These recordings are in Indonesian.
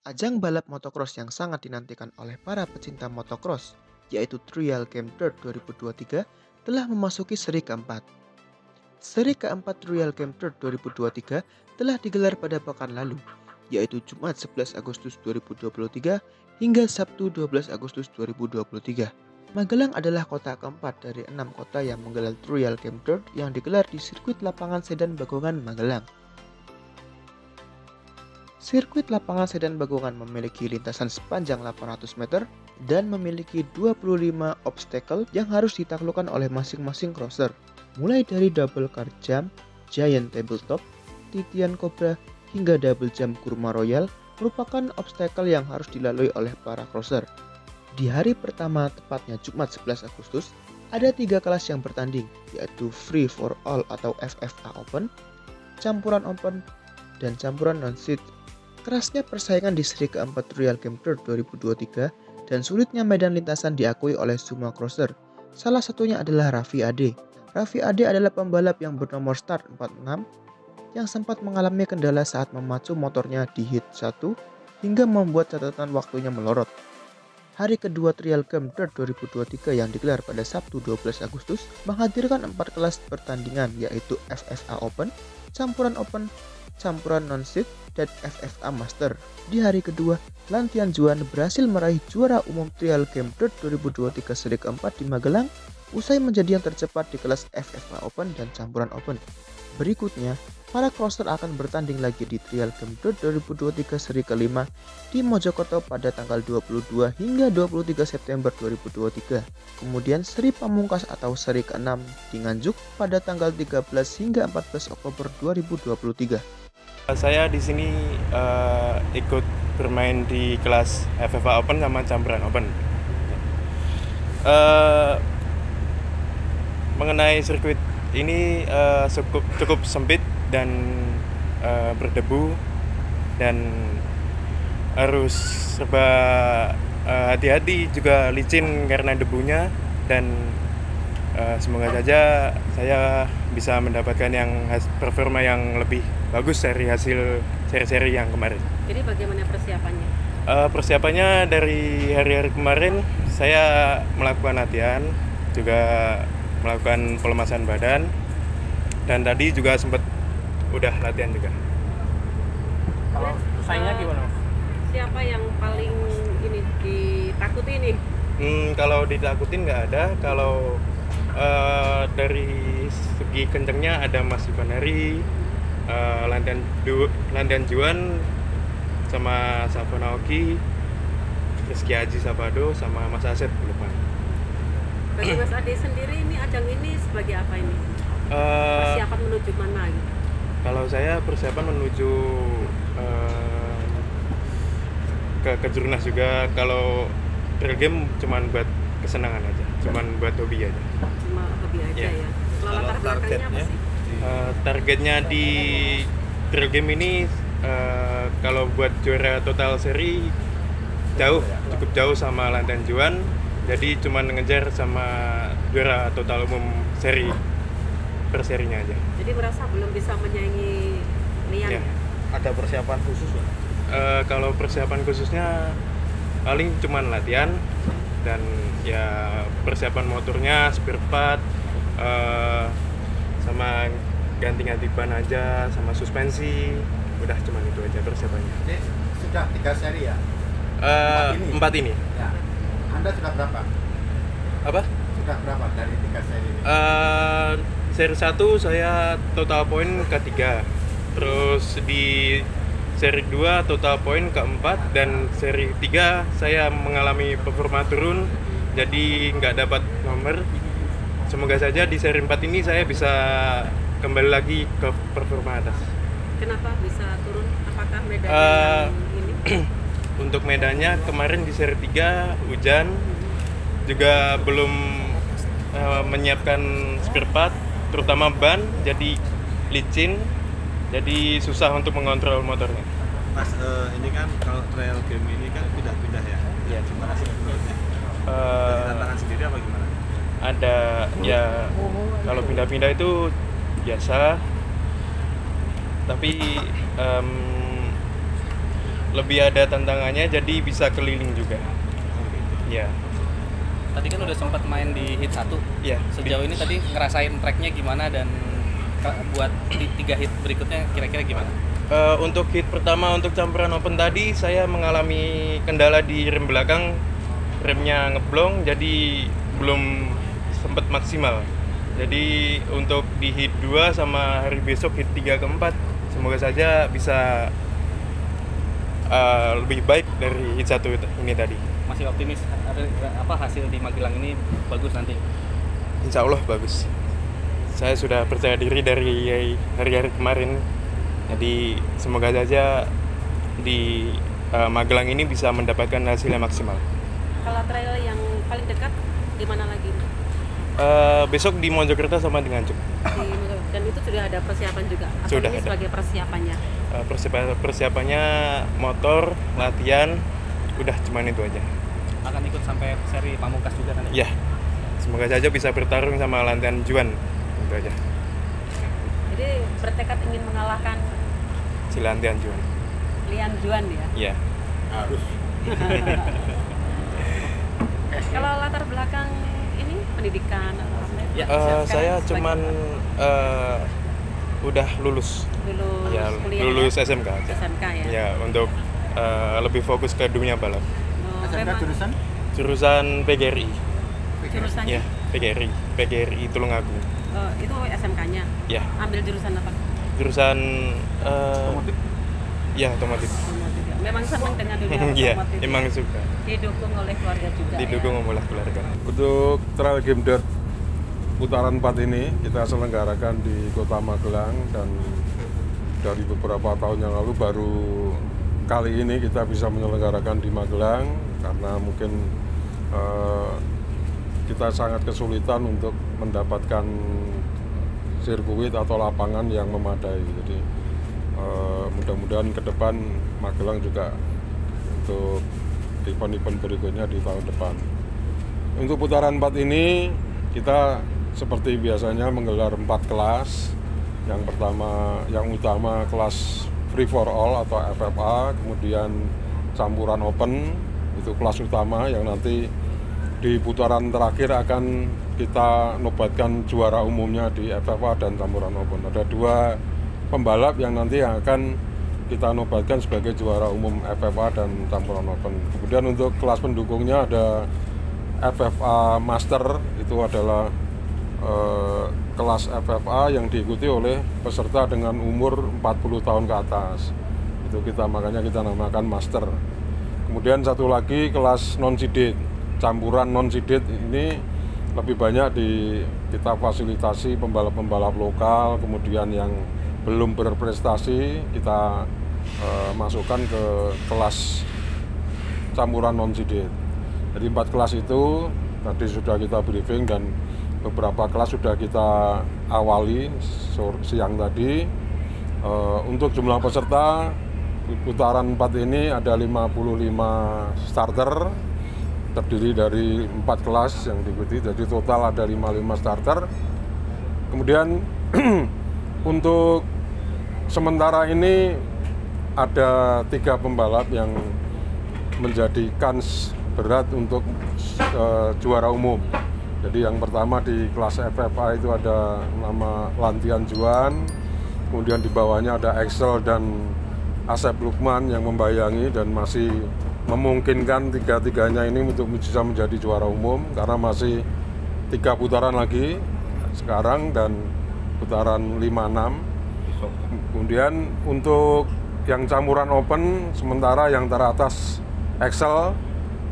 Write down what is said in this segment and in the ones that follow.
Ajang balap motocross yang sangat dinantikan oleh para pecinta motocross, yaitu Trial Game Dirt 2023, telah memasuki seri keempat. Seri keempat Trial Game Dirt 2023 telah digelar pada pekan lalu, yaitu Jumat 11 Agustus 2023 hingga Sabtu 12 Agustus 2023. Magelang adalah kota keempat dari 6 kota yang menggelar Trial Game Dirt yang digelar di sirkuit lapangan Sedan Bagongan, Magelang. Sirkuit lapangan Sedan Bagongan memiliki lintasan sepanjang 800 meter dan memiliki 25 obstacle yang harus ditaklukkan oleh masing-masing crosser. Mulai dari double car jump, giant tabletop, titian cobra, hingga double jump kurma royal merupakan obstacle yang harus dilalui oleh para crosser. Di hari pertama, tepatnya Jumat 11 Agustus, ada 3 kelas yang bertanding, yaitu Free for All atau FFA Open, Campuran Open, dan Campuran Non-Seat. Kerasnya persaingan di seri keempat Trial Game Dirt 2023 dan sulitnya medan lintasan diakui oleh semua crosser. Salah satunya adalah Raffi Ade. Raffi Ade adalah pembalap yang bernomor start 46 yang sempat mengalami kendala saat memacu motornya di hit 1 hingga membuat catatan waktunya melorot. Hari kedua Trial Game Dirt 2023 yang digelar pada Sabtu 12 Agustus menghadirkan 4 kelas pertandingan, yaitu FFA Open, Campuran Open, Campuran Non-Seat, dan FFA Master. Di hari kedua, Lantian Juan berhasil meraih juara umum Trial Game Dirt 2023 seri keempat di Magelang usai menjadi yang tercepat di kelas FFA Open dan Campuran Open. Berikutnya, para crosser akan bertanding lagi di Trial Game Dirt 2023 seri kelima di Mojokerto pada tanggal 22 hingga 23 September 2023. Kemudian seri pamungkas atau seri ke-6 di Nganjuk pada tanggal 13 hingga 14 Oktober 2023. Saya di sini ikut bermain di kelas FFA Open sama Campuran Open. Mengenai sirkuit ini cukup sempit dan berdebu dan harus serba hati-hati, juga licin karena debunya, dan semoga saja saya bisa mendapatkan performa yang lebih bagus dari hasil seri-seri yang kemarin. Jadi bagaimana persiapannya? Persiapannya dari hari-hari kemarin saya melakukan latihan, juga melakukan pelemasan badan, dan tadi juga sempat udah latihan juga. Kalau saingnya gimana, Mas? Siapa yang paling ini ditakuti nih? Kalau ditakutin nggak ada. Kalau dari segi kencengnya ada Mas Ivanari, Lantian Juan, sama Safo Naoki, Rizky Haji Sabado, sama Mas Asep lupa. Bagi Mas Ade sendiri, ini ajang ini sebagai apa ini? Persiapan menuju mana gitu? Kalau saya persiapan menuju ke Jurnas juga. Kalau trail game cuman buat kesenangan aja, cuman buat hobi aja. Cuma hobi aja ya. Kalau latar belakangnya apa sih? Targetnya di trail game ini kalau buat juara total seri cukup jauh sama Lantian Juan, jadi cuman ngejar sama juara total umum seri per serinya aja. Jadi merasa belum bisa menyaingi Lian ya? Ada persiapan khusus ya? Kalau persiapan khususnya paling cuman latihan dan ya persiapan motornya, spare part, sama ganti-ganti ban aja, sama suspensi, udah cuman itu aja persiapannya. Jadi sudah 3 seri ya? 4 ini. Ya. Anda sudah berapa? Apa? Sudah berapa dari 3 seri ini? Seri 1 saya total poin ke-3. Terus di seri 2 total poin ke-4, dan seri 3 saya mengalami performa turun, jadi nggak dapat nomor. Semoga saja di seri 4 ini saya bisa kembali lagi ke performa atas. Kenapa bisa turun? Apakah medannya yang ini? Untuk medannya kemarin di seri 3 hujan, juga belum menyiapkan spare part, terutama ban, jadi licin, jadi susah untuk mengontrol motornya. Mas, ini kan kalau trail game ini kan pindah-pindah ya? Iya. Gimana sih menurutnya? Jadi tantangan sendiri apa gimana? Ada ya, kalau pindah-pindah itu biasa, tapi lebih ada tantangannya, jadi bisa keliling juga. Ya. Tadi kan udah sempat main di hit 1. Ya. Sejauh ini tadi ngerasain tracknya gimana, dan buat di 3 hit berikutnya kira-kira gimana? Untuk hit pertama untuk campuran open tadi saya mengalami kendala di rem belakang, remnya ngeblong jadi belum sempat maksimal. Jadi untuk di hit 2 sama hari besok hit 3 ke 4 semoga saja bisa lebih baik dari hit 1 ini tadi. Masih optimis hasil di Magelang ini bagus nanti? Insya Allah bagus. Saya sudah percaya diri dari hari-hari kemarin. Jadi semoga saja di Magelang ini bisa mendapatkan hasil yang maksimal. Kalau trail yang paling dekat di mana lagi? Besok di Mojokerto sama di Nganjuk. Dan itu sudah ada persiapan juga? Atau sudah ini ada. Sebagai persiapannya? Persiapannya motor, latihan, udah cuman itu aja. Akan ikut sampai seri pamungkas juga nanti? Ya, semoga saja bisa bertarung sama Lantian Juan, itu aja. Jadi bertekad ingin mengalahkan Si Lantian Juan. Lian Juan ya? Iya. Harus. Kalau latar belakang ini pendidikan atau apa? Ya, saya cuman udah lulus. Ya, kuliah lulus ya? SMK aja. SMK ya? Ya, untuk lebih fokus ke dunia balap. SMK memang jurusan? Jurusan PGRI. jurusannya? Ya, PGRI Tulungagung. Itu SMK-nya? Ya, Ambil jurusan apa? jurusan Otomotif? ya otomotif. Otomotif ya. Memang senang dengan dunia Iya, otomotif. emang suka. Didukung oleh keluarga juga Didukung ya? oleh keluarga. Untuk Trail Game Dirt putaran 4 ini kita selenggarakan di Kota Magelang, dan dari beberapa tahun yang lalu baru kali ini kita bisa menyelenggarakan di Magelang karena mungkin kita sangat kesulitan untuk mendapatkan sirkuit atau lapangan yang memadai. Jadi mudah-mudahan ke depan Magelang juga untuk event-event berikutnya di tahun depan. Untuk putaran 4 ini kita seperti biasanya menggelar 4 kelas. Yang pertama, yang utama kelas free for all atau FFA, kemudian campuran open, itu kelas utama yang nanti di putaran terakhir akan kita nobatkan juara umumnya di FFA dan campuran open. Ada 2 pembalap yang nanti akan kita nobatkan sebagai juara umum FFA dan campuran open. Kemudian untuk kelas pendukungnya ada FFA Master, itu adalah kelas FFA yang diikuti oleh peserta dengan umur 40 tahun ke atas. Itu makanya kita namakan Master. Kemudian satu lagi kelas non-seeded, campuran non-seeded ini lebih banyak kita fasilitasi pembalap-pembalap lokal, kemudian yang belum berprestasi kita masukkan ke kelas campuran non-seeded. Jadi 4 kelas itu tadi sudah kita briefing dan beberapa kelas sudah kita awali siang tadi. Untuk jumlah peserta putaran 4 ini ada 55 starter, terdiri dari 4 kelas yang diikuti, jadi total ada 55 starter. Kemudian untuk sementara ini ada 3 pembalap yang menjadi kans berat untuk juara umum. Jadi yang pertama di kelas FFA itu ada nama Lantian Juan, kemudian di bawahnya ada Excel dan Asep Lukman yang membayangi dan masih memungkinkan tiga-tiganya ini untuk bisa menjadi juara umum karena masih 3 putaran lagi sekarang dan putaran 5-6. Kemudian untuk yang campuran open sementara yang teratas Excel,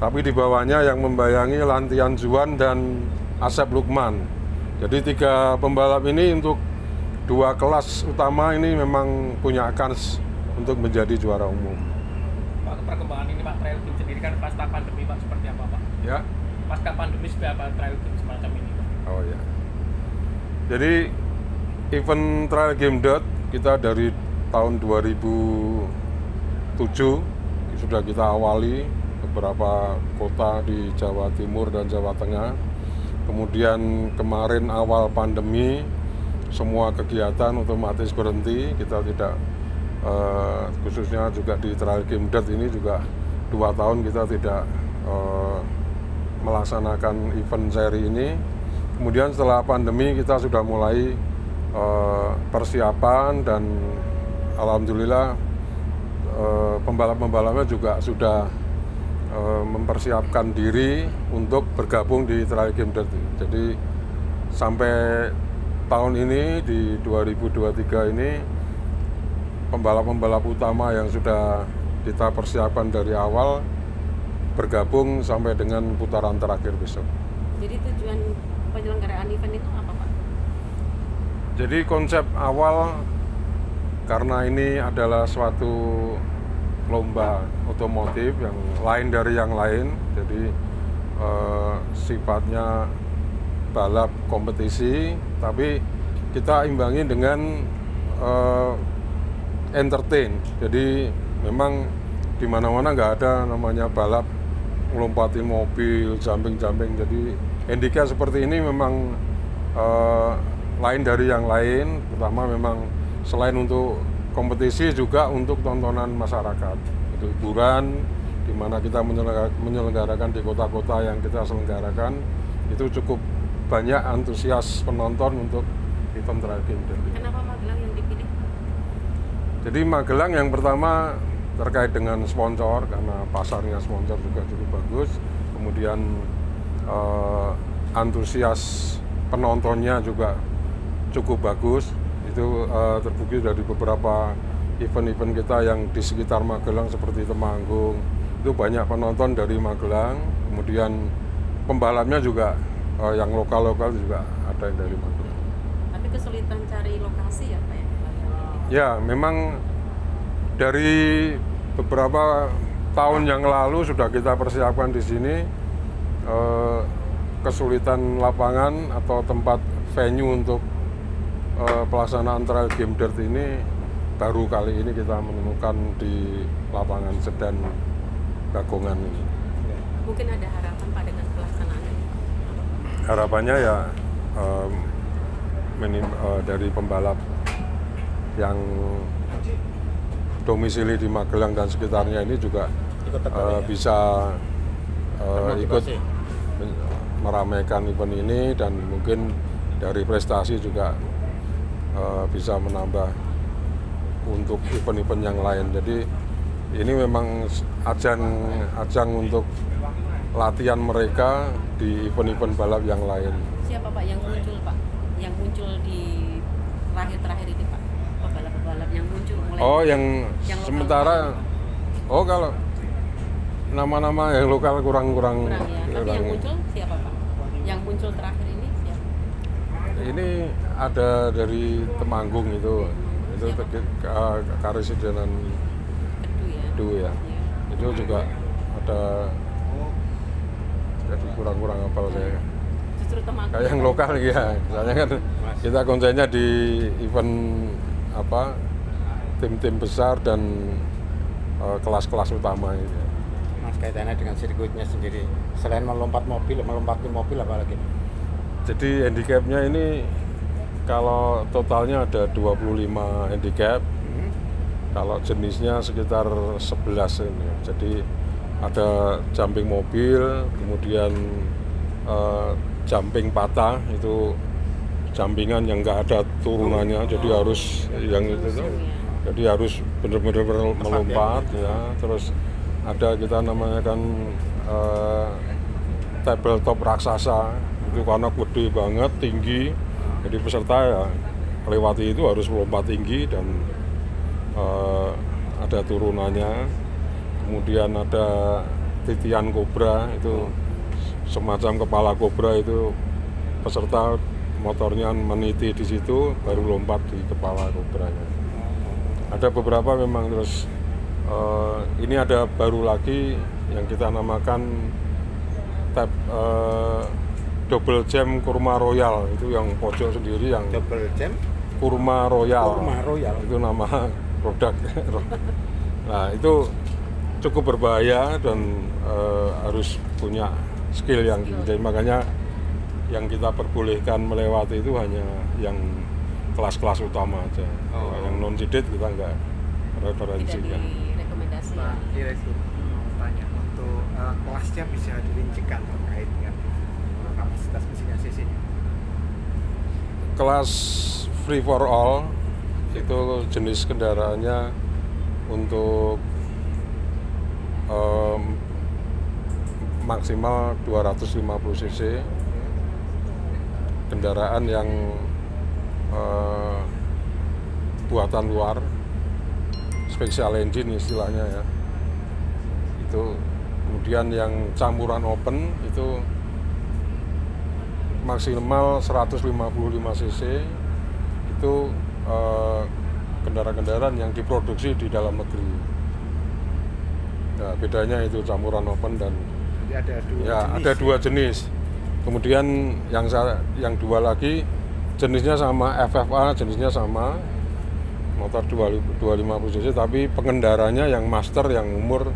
tapi di bawahnya yang membayangi Lantian Juan dan Asep Lukman. Jadi 3 pembalap ini untuk 2 kelas utama ini memang punya kans untuk menjadi juara umum. Pak, perkembangan ini Pak, trail game sendiri kan pasca pandemi Pak, seperti apa Pak? Ya. Pasca pandemi seperti apa trail game semacam ini Pak? Oh ya. Jadi event Trail Game Dirt kita dari tahun 2007 sudah kita awali beberapa kota di Jawa Timur dan Jawa Tengah. Kemudian kemarin awal pandemi semua kegiatan otomatis berhenti, kita tidak khususnya juga di Trail Game Dirt ini juga 2 tahun kita tidak melaksanakan event seri ini. Kemudian setelah pandemi kita sudah mulai persiapan dan alhamdulillah pembalap-pembalapnya juga sudah mempersiapkan diri untuk bergabung di Trail Game Dirt. Jadi sampai tahun ini di 2023 ini pembalap-pembalap utama yang sudah kita persiapkan dari awal bergabung sampai dengan putaran terakhir besok. Jadi tujuan penyelenggaraan event itu apa, Pak? Jadi konsep awal, karena ini adalah suatu lomba otomotif yang lain dari yang lain, jadi sifatnya balap kompetisi, tapi kita imbangi dengan entertain. Jadi memang di mana-mana nggak ada namanya balap melompatin mobil, jumping-jumping. Jadi handicap seperti ini memang lain dari yang lain. Pertama memang selain untuk kompetisi juga untuk tontonan masyarakat, untuk hiburan, di mana kita menyelenggarakan di kota-kota yang kita selenggarakan, itu cukup banyak antusias penonton untuk event Trail Game Dirt. Kenapa Magelang yang dipilih? Jadi Magelang yang pertama terkait dengan sponsor, karena pasarnya sponsor juga cukup bagus. Kemudian antusias penontonnya juga cukup bagus. Itu terbukti dari beberapa event-event kita yang di sekitar Magelang seperti Temanggung. Itu banyak penonton dari Magelang. Kemudian pembalapnya juga yang lokal-lokal juga ada yang dari Magelang. Tapi kesulitan cari lokasi ya, Pak? Ya, memang dari beberapa tahun yang lalu sudah kita persiapkan di sini. Kesulitan lapangan atau tempat venue untuk pelaksanaan Trail Game Dirt ini baru kali ini kita menemukan di lapangan Sedan Bagongan ini. Mungkin ada harapan Pak dengan pelaksanaan ini? Harapannya ya dari pembalap yang domisili di Magelang dan sekitarnya ini juga bisa ikut meramaikan event ini, dan mungkin dari prestasi juga bisa menambah untuk event-event yang lain. Jadi ini memang ajang untuk latihan mereka di event-event balap yang lain. Siapa Pak yang muncul, Pak? Yang muncul di terakhir ini, Pak? Pembalap-pembalap yang muncul mulai. Oh, yang sementara. Oh, kalau nama-nama yang lokal kurang ya. Tapi yang muncul siapa, Pak? Yang muncul terakhir ini siapa? Ini ada dari Temanggung itu Karesidenan Kedu ya. Itu juga ada, jadi kurang hafal saya. Justru Temanggung. Kayak yang lokal ya. Misalnya kan kita konsennya di event tim-tim besar dan kelas-kelas utama itu. Mas, kaitannya dengan sirkuitnya sendiri, selain melompati mobil apa lagi? Jadi handicapnya ini kalau totalnya ada 25 handicap. Kalau jenisnya sekitar 11 ini. Jadi ada jumping mobil, kemudian jumping patah, itu jumpingan yang enggak ada turunannya, jadi harus yang itu tuh. Jadi harus benar-benar melompat ya. Terus ada kita namanya kan tabletop raksasa, itu karena gede banget, tinggi. Jadi peserta ya lewati itu harus melompat tinggi dan ada turunannya. Kemudian ada titian kobra, itu semacam kepala kobra, itu peserta motornya meniti di situ baru lompat di kepala kobranya. Ada beberapa memang. Terus ini ada baru lagi yang kita namakan double jam kurma royal, itu yang pojok sendiri, yang Double jam kurma royal. Itu nama produk. Nah, itu cukup berbahaya dan harus punya skill yang tinggi. Makanya yang kita perbolehkan melewati itu hanya yang kelas-kelas utama aja. Yang non sided kita enggak referensi tidak ya. direkomendasi ya. Pak Direktur mau tanya untuk kelasnya bisa dirincikan terkait dengan kapasitas mesinnya cc-nya. Kelas free for all itu jenis kendaraannya untuk maksimal 250 cc, kendaraan yang buatan luar, special engine istilahnya ya. Itu kemudian yang campuran open itu maksimal 155 cc, itu kendaraan-kendaraan yang diproduksi di dalam negeri. Nah, bedanya itu campuran open dan Jadi ada dua ya jenis. ada dua jenis. Kemudian yang dua lagi jenisnya sama, FFA jenisnya sama, motor 250 cc, tapi pengendaranya yang master yang umur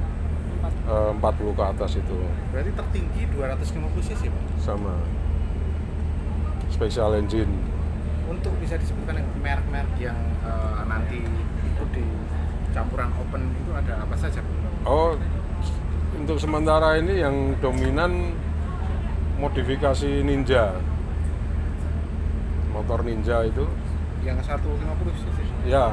40 ke atas itu Berarti tertinggi 250 cc, Pak. sama, special engine. Untuk bisa disebutkan yang merek-merek yang nanti ikut di campuran open itu ada apa saja, Pak? Oh, untuk sementara ini yang dominan modifikasi Ninja, motor Ninja itu Yang 150 cc. ya.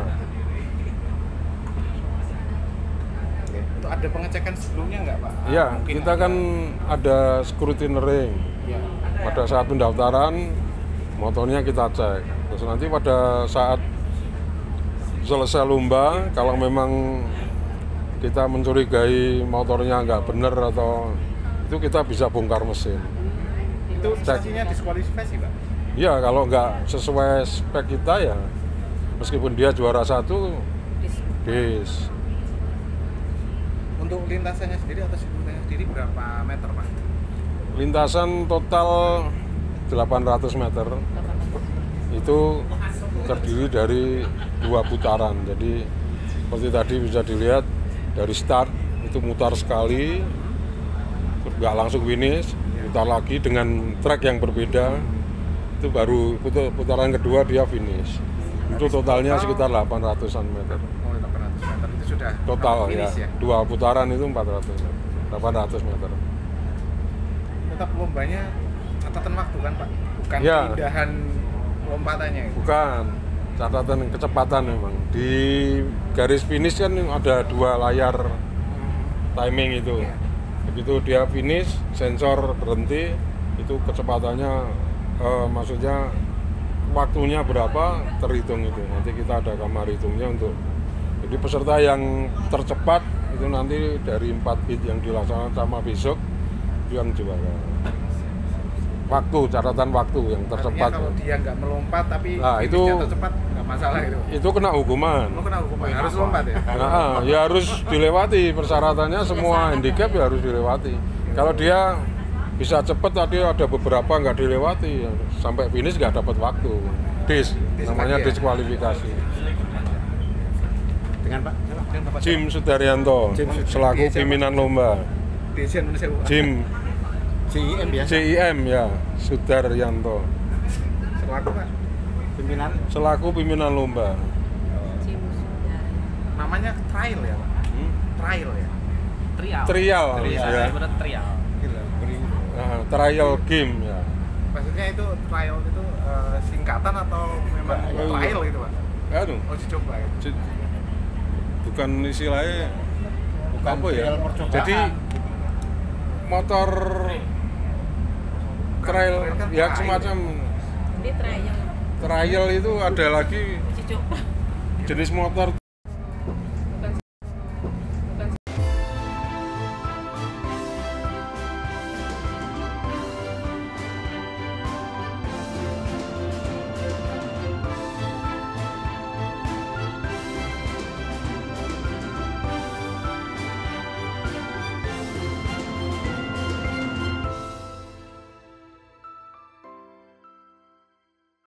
Oke. Untuk ada pengecekan sebelumnya nggak, Pak? Ya, Mungkin kita kan ada scrutineering. ya. Pada saat pendaftaran, motornya kita cek. Terus nanti pada saat selesai lomba, kalau memang kita mencurigai motornya nggak benar atau itu kita bisa bongkar mesin. Itu sanksinya diskualifikasi, Pak. Ya, kalau nggak sesuai spek kita ya, meskipun dia juara 1, bis. Untuk lintasannya sendiri atau sirkuitnya sendiri berapa meter, Pak? Lintasan total 800 meter. Itu terdiri dari 2 putaran. Jadi seperti tadi bisa dilihat dari start itu mutar sekali, nggak langsung finish, putar lagi dengan track yang berbeda. Itu baru putaran kedua dia finish. Itu totalnya sekitar 800-an meter. Oh, 800 meter itu sudah Total ya, finish ya. 2 putaran itu 400 meter. 800 meter. Tetap lombanya catatan waktu kan, Pak? Bukan Ya. keindahan lompatannya. Bukan, catatan kecepatan memang. Di garis finish kan ada 2 layar timing itu. Iya. Begitu dia finish, sensor berhenti, itu kecepatannya maksudnya waktunya berapa terhitung itu. Nanti kita ada kamar hitungnya untuk. Jadi peserta yang tercepat itu nanti dari 4 hit yang dilaksanakan sama besok itu yang juara. Waktu, catatan waktu yang tercepat. Artinya kalau dia nggak melompat tapi Nah, finishnya itu- tercepat nggak masalah itu. Itu kena hukuman. Lo kena hukuman, harus lompat ya? Nah, ya harus dilewati persyaratannya, semua handicap ya harus dilewati. Kalau dia bisa cepat, tadi ada beberapa nggak dilewati, sampai finish nggak dapat waktu. Namanya lagi ya? diskualifikasi. Dengan Pak? Dengan Bapak Jim Sudaryanto Jim Sudaryanto. selaku pimpinan lomba. Desain Indonesia, Pak. Jim CIM ya? CIM ya Sudaryanto Selaku Pak? Pimpinan? selaku pimpinan lomba. Namanya trial ya, Pak? Trial ya? Trial. Trial ya. Berat trial. Gila, Nah, trial game ya. Maksudnya itu trial itu singkatan atau memang trial gitu, Pak? Aduh, Oh, dicoba ya? bukan istilahnya Bukan apa ya? trial percobaan. Jadi motor trail kan ya trial. semacam Ini trial trial itu ada lagi uji coba. jenis motor